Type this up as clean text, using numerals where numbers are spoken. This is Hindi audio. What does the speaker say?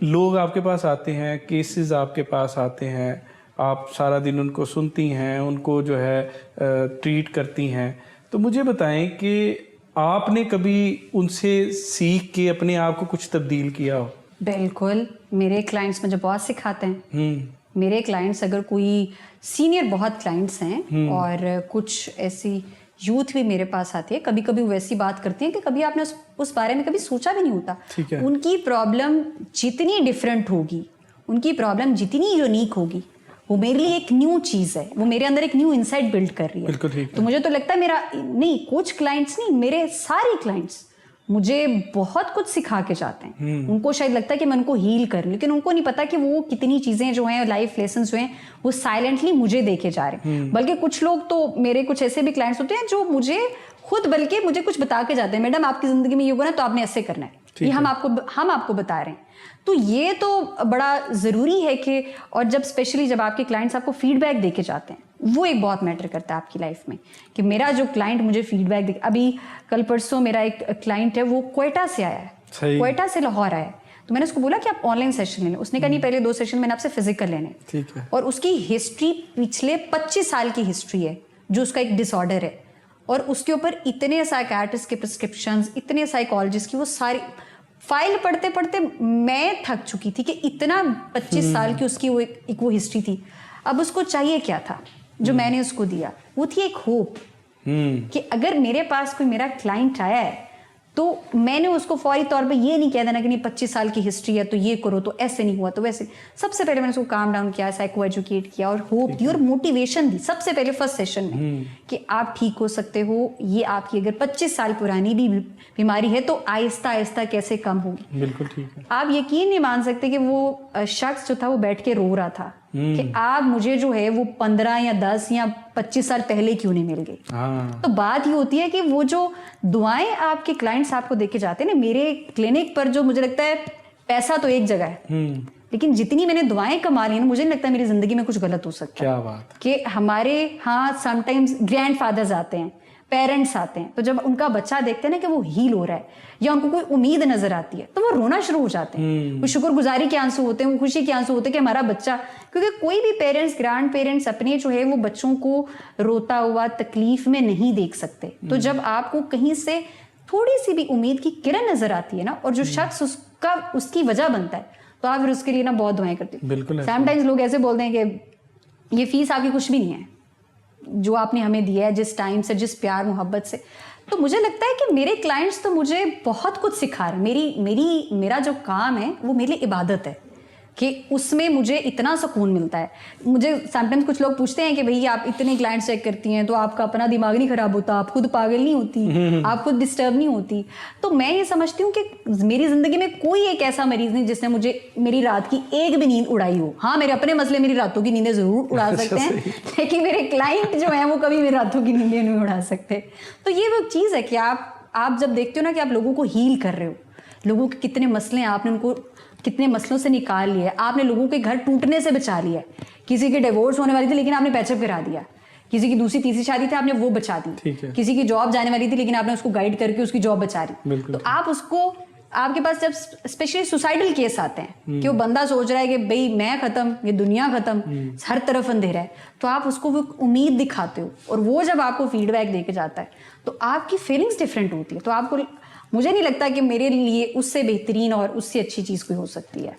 लोग आपके पास आते हैं, केसेस आपके पास आते हैं, आप सारा दिन उनको सुनती हैं, उनको जो है ट्रीट करती हैं, तो मुझे बताएं कि आपने कभी उनसे सीख के अपने आप को कुछ तब्दील किया हो? बिल्कुल, मेरे क्लाइंट्स मुझे बहुत सिखाते हैं। मेरे क्लाइंट्स, अगर कोई सीनियर बहुत क्लाइंट्स हैं और कुछ ऐसी यूथ भी मेरे पास आती है, कभी कभी वो ऐसी बात करती हैं कि कभी आपने उस बारे में कभी सोचा भी नहीं होता। ठीक है। उनकी प्रॉब्लम जितनी डिफरेंट होगी, उनकी प्रॉब्लम जितनी यूनिक होगी, वो मेरे लिए एक न्यू चीज़ है, वो मेरे अंदर एक न्यू इनसाइट बिल्ड कर रही है। बिल्कुल ठीक है। तो मुझे तो लगता है मेरा नहीं, कुछ क्लाइंट्स नहीं, मेरे सारे क्लाइंट्स मुझे बहुत कुछ सिखा के जाते हैं। उनको शायद लगता है कि मैं उनको हील कर, लेकिन उनको नहीं पता कि वो कितनी चीजें जो हैं, लाइफ लेसन्स जो हैं, वो साइलेंटली मुझे देके जा रहे हैं। बल्कि कुछ लोग तो, मेरे कुछ ऐसे भी क्लाइंट्स होते हैं जो मुझे खुद बल्कि मुझे कुछ बता के जाते हैं, मैडम आपकी जिंदगी में ये होगा ना तो आपने ऐसे करना है, ये हम आपको बता रहे हैं। तो ये तो बड़ा ज़रूरी है कि, और जब स्पेशली जब आपके क्लाइंट्स आपको फीडबैक देके जाते हैं, वो एक बहुत मैटर करता है आपकी लाइफ में, कि मेरा जो क्लाइंट मुझे फीडबैक दे। अभी कल परसों मेरा एक क्लाइंट है, वो क्वेटा से आया है, क्वेटा से लाहौर आया है। तो मैंने उसको बोला कि आप ऑनलाइन सेशन लें, उसने कहा नहीं, पहले 2 सेशन मैंने आपसे फिजिकल लेने। ठीक है। और उसकी हिस्ट्री पिछले 25 साल की हिस्ट्री है, जो उसका एक डिसऑर्डर है, और उसके ऊपर इतने साइकियाट्रिस्ट के प्रिस्क्रिप्शंस, इतने साइकोलॉजिस्ट की, वो सारी फाइल पढ़ते पढ़ते मैं थक चुकी थी कि इतना 25 साल की उसकी वो हिस्ट्री थी। अब उसको चाहिए क्या था जो मैंने उसको दिया? वो थी एक होप कि अगर मेरे पास कोई मेरा क्लाइंट आया है तो मैंने उसको फौरी तौर पे ये नहीं कह देना कि नहीं 25 साल की हिस्ट्री है तो ये करो, तो ऐसे नहीं हुआ तो वैसे। सबसे पहले मैंने उसको काम डाउन किया, साइको एजुकेट किया और होप दी और मोटिवेशन दी सबसे पहले फर्स्ट सेशन में कि आप ठीक हो सकते हो। ये आपकी अगर 25 साल पुरानी भी बीमारी है तो आहिस्ता आहिस्ता कैसे कम होगी। बिल्कुल ठीक है। आप यकीन नहीं मान सकते कि वो शख्स जो था वो बैठ के रो रहा था कि आप मुझे जो है वो 15 या 10 या 25 साल पहले क्यों नहीं मिल गई। तो बात ये होती है कि वो जो दुआएं आपके क्लाइंट्स आपको देके जाते हैं ना, मेरे क्लिनिक पर जो मुझे लगता है पैसा तो एक जगह है, लेकिन जितनी मैंने दुआएं कमा ली ना, मुझे नहीं लगता मेरी जिंदगी में कुछ गलत हो सकता है। क्या बात कि हमारे यहाँ समटाइम्स ग्रैंड फादर्स आते हैं, पेरेंट्स आते हैं, तो जब उनका बच्चा देखते हैं ना कि वो हील हो रहा है या उनको कोई उम्मीद नजर आती है तो वो रोना शुरू हो जाते हैं। वो शुक्रगुजारी के आंसू होते हैं, वो खुशी के आंसू होते हैं कि हमारा बच्चा, क्योंकि कोई भी पेरेंट्स, ग्रैंड पेरेंट्स अपने जो है वो बच्चों को रोता हुआ तकलीफ में नहीं देख सकते। तो जब आपको कहीं से थोड़ी सी भी उम्मीद की किरण नजर आती है ना, और जो शख्स उसकी वजह बनता है, तो आप फिर उसके लिए ना बहुत दुआएं करते हैं। बिल्कुल। समटाइम्स लोग ऐसे बोलते हैं कि ये फीस आपकी कुछ भी नहीं है, जो आपने हमें दिया है जिस टाइम से, जिस प्यार मोहब्बत से। तो मुझे लगता है कि मेरे क्लाइंट्स तो मुझे बहुत कुछ सिखा रहे हैं। मेरा जो काम है वो मेरे लिए इबादत है कि उसमें मुझे इतना सुकून मिलता है। मुझे समटाइम्स कुछ लोग पूछते हैं कि भैया आप इतने क्लाइंट्स चेक करती हैं तो आपका अपना दिमाग नहीं खराब होता, आप खुद पागल नहीं होती, आप खुद डिस्टर्ब नहीं होती? तो मैं ये समझती हूँ कि मेरी जिंदगी में कोई एक ऐसा मरीज नहीं जिसने मुझे मेरी रात की एक भी नींद उड़ाई हो। हाँ, मेरे अपने मसले मेरी रातों की नींदें जरूर उड़ा सकते हैं, लेकिन मेरे क्लाइंट जो है वो कभी मेरी रातों की नींदें नहीं उड़ा सकते। तो ये वो चीज़ है कि आप जब देखते हो ना कि आप लोगों को हील कर रहे हो, लोगों के कितने मसले हैं, आपने उनको कितने मसलों से निकाल लिया है, आपने लोगों के घर टूटने से बचा लिया है। किसी की डिवोर्स होने वाली थी लेकिन आपने पैचअप करा दिया, किसी की दूसरी तीसरी शादी थी आपने वो बचा दी, किसी की जॉब जाने वाली थी लेकिन आपने उसको गाइड करके उसकी जॉब बचा दी। तो आप उसको, आपके पास जब स्पेशली सुसाइडल केस आते हैं कि वो बंदा सोच रहा है कि भाई मैं खत्म, ये दुनिया खत्म, हर तरफ अंधेरा है, तो आप उसको वो उम्मीद दिखाते हो, और वो जब आपको फीडबैक देके जाता है तो आपकी फीलिंग्स डिफरेंट होती है। तो आपको, मुझे नहीं लगता कि मेरे लिए उससे बेहतरीन और उससे अच्छी चीज़ कोई हो सकती है।